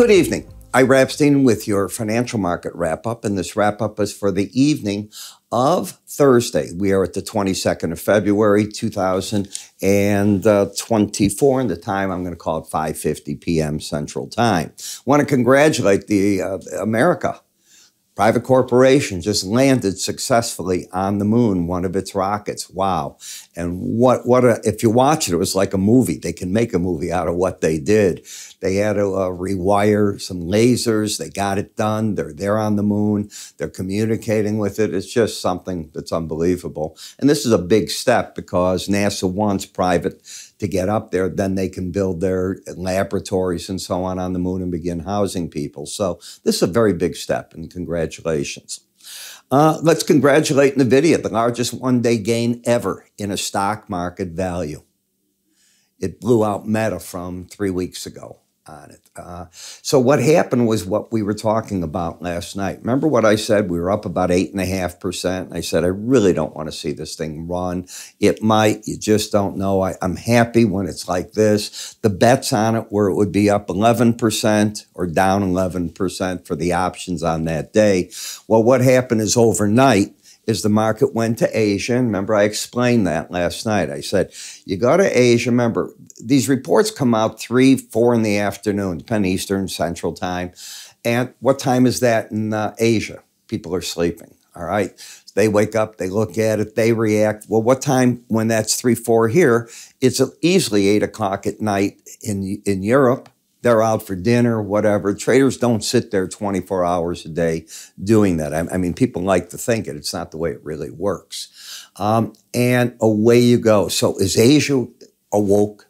Good evening. Ira Epstein with your financial market wrap-up, and this wrap-up is for the evening of Thursday. We are at the 22nd of February, 2024, and the time I'm going to call it 5:50 p.m. Central Time. I want to congratulate the America. Private corporation just landed successfully on the moon, one of its rockets. Wow. And if you watch it, it was like a movie. They can make a movie out of what they did. They had to rewire some lasers. They got it done. They're there on the moon. They're communicating with it. It's just something that's unbelievable. And this is a big step because NASA wants private to get up there. Then they can build their laboratories and so on the moon and begin housing people. So this is a very big step, and congratulations. Let's congratulate NVIDIA, the largest one-day gain ever in a stock market value. It blew out Meta from 3 weeks ago on it. So what happened was what we were talking about last night. Remember what I said? We were up about 8.5%. I said, I really don't want to see this thing run. It might, you just don't know. I'm happy when it's like this. The bets on it were it would be up 11% or down 11% for the options on that day. Well, what happened is overnight, is the market went to Asia. And remember, I explained that last night. I said, you go to Asia. Remember, these reports come out 3, 4 in the afternoon, depending Eastern, Central Time. And what time is that in Asia? People are sleeping, all right? They wake up, they look at it, they react. Well, what time when that's 3, 4 here? It's easily 8 o'clock at night in Europe. They're out for dinner, whatever. Traders don't sit there 24 hours a day doing that. I mean, people like to think it. It's not the way it really works. And away you go. So as Asia awoke,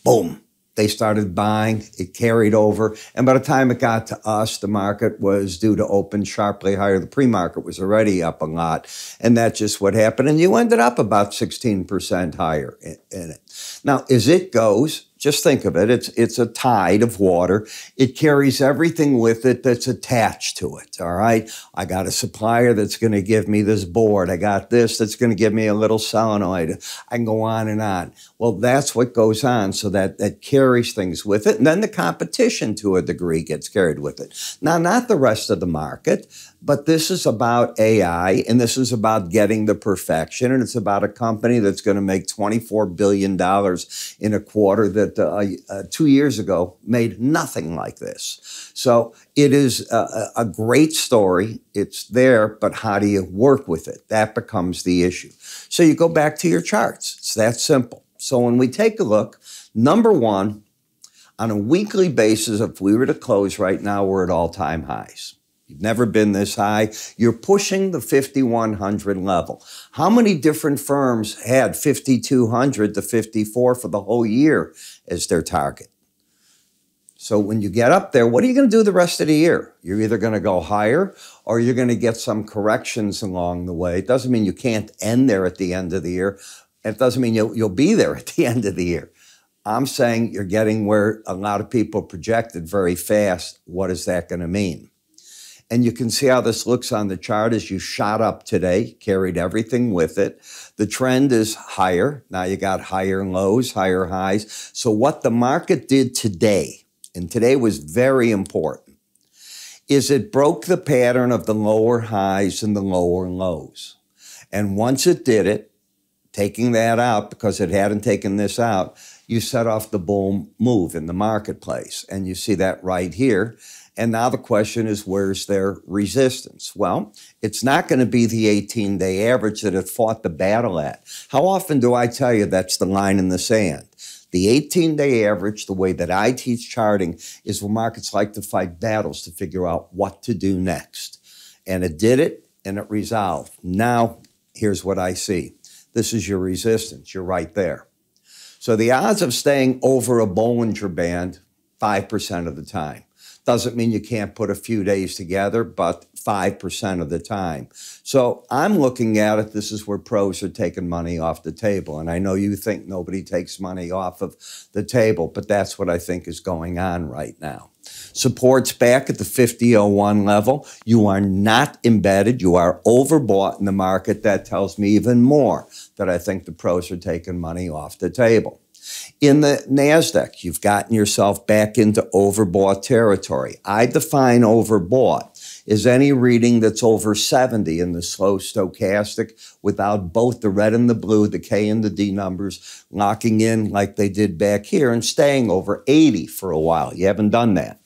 boom, they started buying. It carried over. And by the time it got to us, the market was due to open sharply higher. The pre-market was already up a lot. And that's just what happened. And you ended up about 16% higher in it. Now, as it goes, just think of it. It's a tide of water. It carries everything with it that's attached to it, all right? I got a supplier that's going to give me this board. I got this that's going to give me a little solenoid. I can go on and on. Well, that's what goes on, so that carries things with it. And then the competition, to a degree, gets carried with it. Now, not the rest of the market, but this is about AI, and this is about getting the perfection, and it's about a company that's going to make $24 billion in a quarter that 2 years ago made nothing like this. So it is a great story. It's there, but how do you work with it? That becomes the issue. So you go back to your charts. It's that simple. So when we take a look, number one, on a weekly basis, if we were to close right now, we're at all-time highs. You've never been this high. You're pushing the 5,100 level. How many different firms had 5,200 to 54 for the whole year as their target? So when you get up there, what are you going to do the rest of the year? You're either going to go higher or you're going to get some corrections along the way. It doesn't mean you can't end there at the end of the year. It doesn't mean you'll be there at the end of the year. I'm saying you're getting where a lot of people projected very fast. What is that going to mean? And you can see how this looks on the chart as you shot up today, carried everything with it. The trend is higher. Now you got higher lows, higher highs. So what the market did today, and today was very important, is it broke the pattern of the lower highs and the lower lows. And once it did it, taking that out because it hadn't taken this out, you set off the bull move in the marketplace. And you see that right here. And now the question is, where's their resistance? Well, it's not going to be the 18-day average that it fought the battle at. How often do I tell you that's the line in the sand? The 18-day average, the way that I teach charting, is where markets like to fight battles to figure out what to do next. And it did it, and it resolved. Now, here's what I see. This is your resistance. You're right there. So the odds of staying over a Bollinger Band, 5% of the time. Doesn't mean you can't put a few days together, but 5% of the time. So I'm looking at it, this is where pros are taking money off the table. And I know you think nobody takes money off of the table, but that's what I think is going on right now. Support's back at the 50.01 level. You are not embedded. You are overbought in the market. That tells me even more that I think the pros are taking money off the table. In the NASDAQ, you've gotten yourself back into overbought territory. I define overbought as any reading that's over 70 in the slow stochastic without both the red and the blue, the K and the D numbers, locking in like they did back here and staying over 80 for a while. You haven't done that.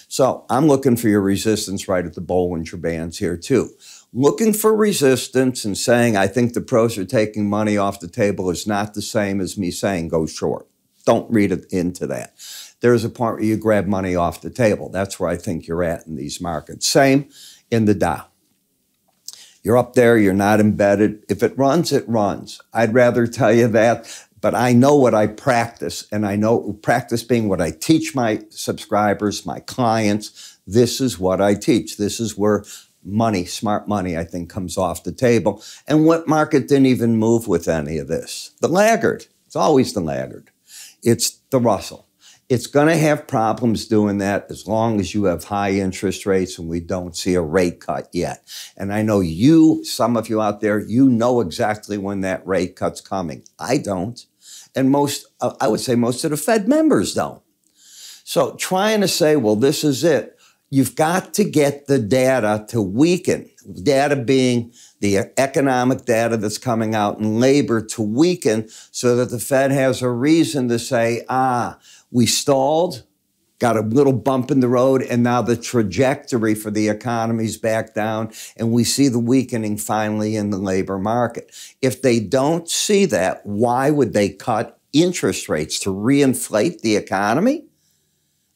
So I'm looking for your resistance right at the Bollinger Bands here too. Looking for resistance and saying, I think the pros are taking money off the table is not the same as me saying go short. Don't read it into that. There's a point where you grab money off the table. That's where I think you're at in these markets. Same in the Dow. You're up there, you're not embedded. If it runs, it runs. I'd rather tell you that, but I know what I practice, and I know practice being what I teach my subscribers, my clients. This is what I teach. This is where money, smart money, I think, comes off the table. And what market didn't even move with any of this? The laggard. It's always the laggard. It's the Russell. It's going to have problems doing that as long as you have high interest rates and we don't see a rate cut yet. And I know you, some of you out there, you know exactly when that rate cut's coming. I don't. And most, I would say most of the Fed members don't. So trying to say, well, this is it. You've got to get the data to weaken. Data being the economic data that's coming out and labor to weaken so that the Fed has a reason to say, we stalled, got a little bump in the road, and now the trajectory for the economy's back down, and we see the weakening finally in the labor market. If they don't see that, why would they cut interest rates to reinflate the economy?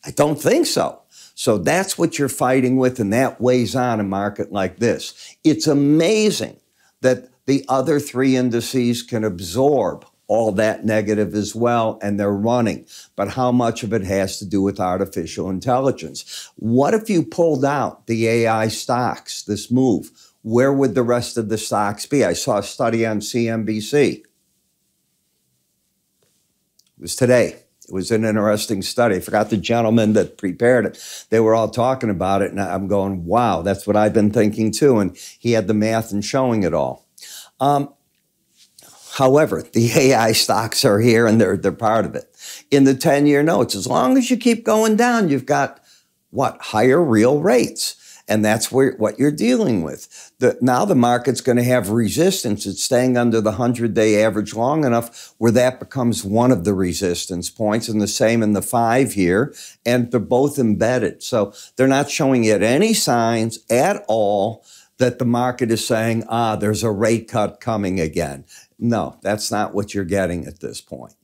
I don't think so. So that's what you're fighting with, and that weighs on a market like this. It's amazing that the other three indices can absorb all that negative as well, and they're running. But how much of it has to do with artificial intelligence? What if you pulled out the AI stocks, this move? Where would the rest of the stocks be? I saw a study on CNBC. It was today. It was an interesting study. I forgot the gentleman that prepared it. They were all talking about it, and I'm going, wow, that's what I've been thinking too. And he had the math and showing it all. However, the AI stocks are here, and they're part of it. In the 10-year notes, as long as you keep going down, you've got, what, higher real rates. And that's what you're dealing with. Now the market's going to have resistance. It's staying under the 100-day average long enough where that becomes one of the resistance points, and the same in the 5-year, and they're both embedded. So they're not showing yet any signs at all that the market is saying, there's a rate cut coming again. No, that's not what you're getting at this point.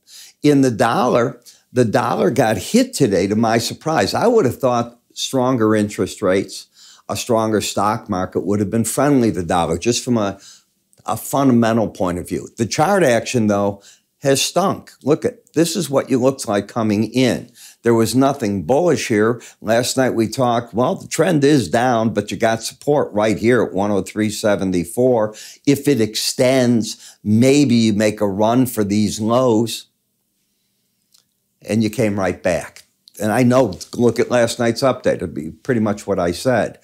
In the dollar got hit today to my surprise. I would have thought stronger interest rates, a stronger stock market would have been friendly to the dollar, just from a fundamental point of view. The chart action, though, has stunk. Look at this is what it looks like coming in. There was nothing bullish here. Last night we talked, well, the trend is down, but you got support right here at 103.74. If it extends, maybe you make a run for these lows. And you came right back. And I know, look at last night's update. It'd be pretty much what I said.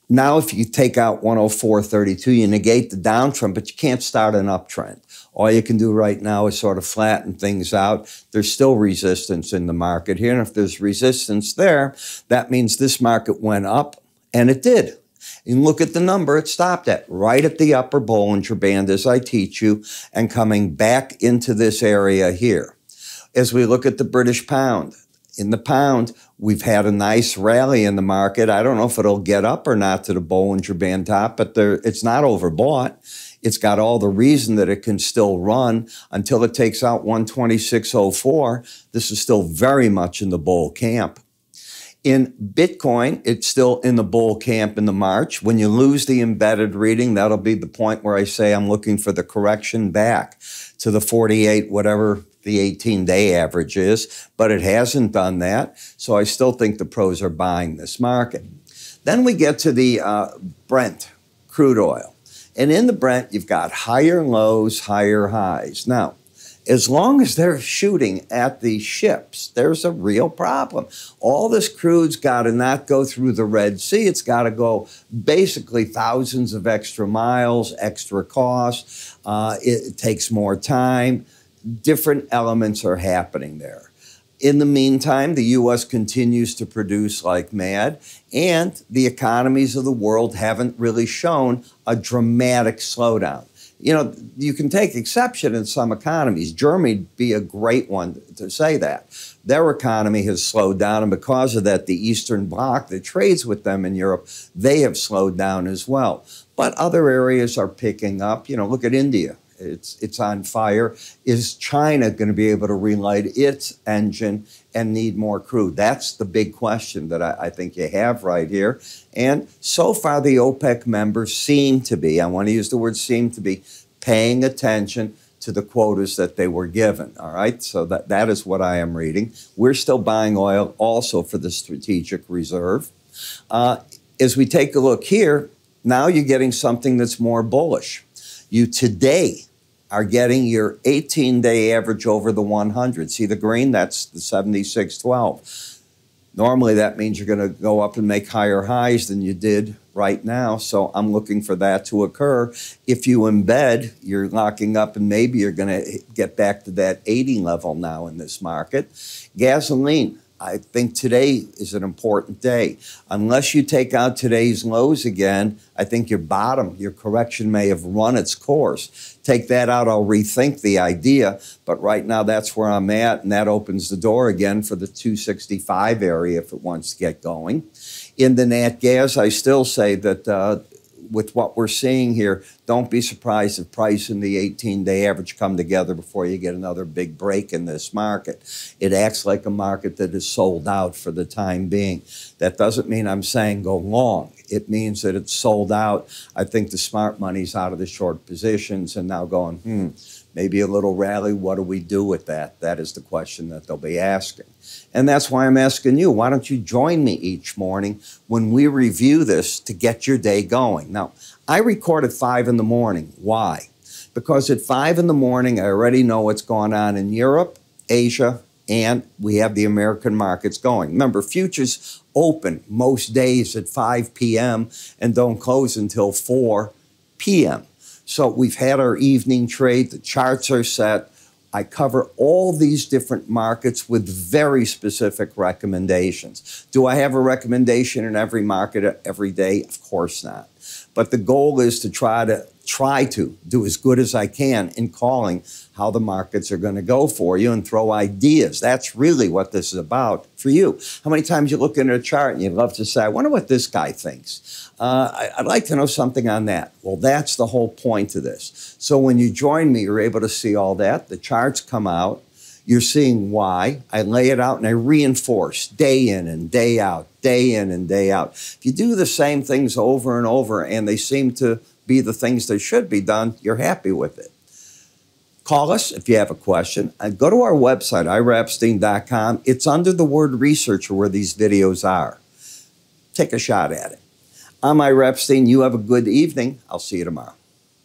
Now, if you take out 104.32, you negate the downtrend, but you can't start an uptrend. All you can do right now is sort of flatten things out. There's still resistance in the market here. And if there's resistance there, that means this market went up, and it did. And look at the number it stopped at, right at the upper Bollinger Band, as I teach you, and coming back into this area here. As we look at the British pound, in the pound, we've had a nice rally in the market. I don't know if it'll get up or not to the Bollinger Band top, but it's not overbought. It's got all the reason that it can still run until it takes out 126.04. This is still very much in the bull camp. In Bitcoin, it's still in the bull camp in the March. When you lose the embedded reading, that'll be the point where I say I'm looking for the correction back to the 48, whatever the 18-day average is, but it hasn't done that. So I still think the pros are buying this market. Then we get to the Brent crude oil. And in the Brent, you've got higher lows, higher highs. Now, as long as they're shooting at the ships, there's a real problem. All this crude's got to not go through the Red Sea. It's got to go basically thousands of extra miles, extra costs. It takes more time. different elements are happening there. In the meantime, the U.S. continues to produce like mad, and the economies of the world haven't really shown a dramatic slowdown. You know, you can take exception in some economies. Germany would be a great one to say that. Their economy has slowed down, and because of that, the Eastern Bloc that trades with them in Europe, they have slowed down as well. But other areas are picking up. You know, look at India. It's on fire. Is China going to be able to relight its engine and need more crude? That's the big question that I think you have right here. And so far, the OPEC members seem to be, I want to use the word seem to be, paying attention to the quotas that they were given, all right? So that is what I am reading. We're still buying oil also for the strategic reserve. As we take a look here, now you're getting something that's more bullish. You today are getting your 18-day average over the 100. See the green? That's the 76.12. Normally, that means you're going to go up and make higher highs than you did right now. So I'm looking for that to occur. If you embed, you're locking up, and maybe you're going to get back to that 80 level now in this market. Gasoline. I think today is an important day. Unless you take out today's lows again, I think your bottom, your correction may have run its course. Take that out, I'll rethink the idea. But right now, that's where I'm at, and that opens the door again for the 265 area if it wants to get going. In the nat gas, I still say that with what we're seeing here, don't be surprised if price and the 18-day average come together before you get another big break in this market. It acts like a market that is sold out for the time being. That doesn't mean I'm saying go long. It means that it's sold out. I think the smart money's out of the short positions and now going, maybe a little rally. What do we do with that? That is the question that they'll be asking. And that's why I'm asking you, why don't you join me each morning when we review this to get your day going? Now, I record at 5 in the morning. Why? Because at 5 in the morning, I already know what's going on in Europe, Asia, and we have the American markets going. Remember, futures open most days at 5 p.m. and don't close until 4 p.m. So we've had our evening trade. The charts are set. I cover all these different markets with very specific recommendations. Do I have a recommendation in every market every day? Of course not. But the goal is to try to do as good as I can in calling how the markets are going to go for you and throw ideas. That's really what this is about for you. How many times you look into a chart and you'd love to say, I wonder what this guy thinks. I'd like to know something on that. Well, that's the whole point of this. So when you join me, you're able to see all that. The charts come out. You're seeing why. I lay it out and I reinforce day in and day out, day in and day out. If you do the same things over and over and they seem to be the things that should be done, you're happy with it. Call us if you have a question. Go to our website, iraepstein.com. It's under the word researcher where these videos are. Take a shot at it. I'm Ira Epstein. You have a good evening. I'll see you tomorrow.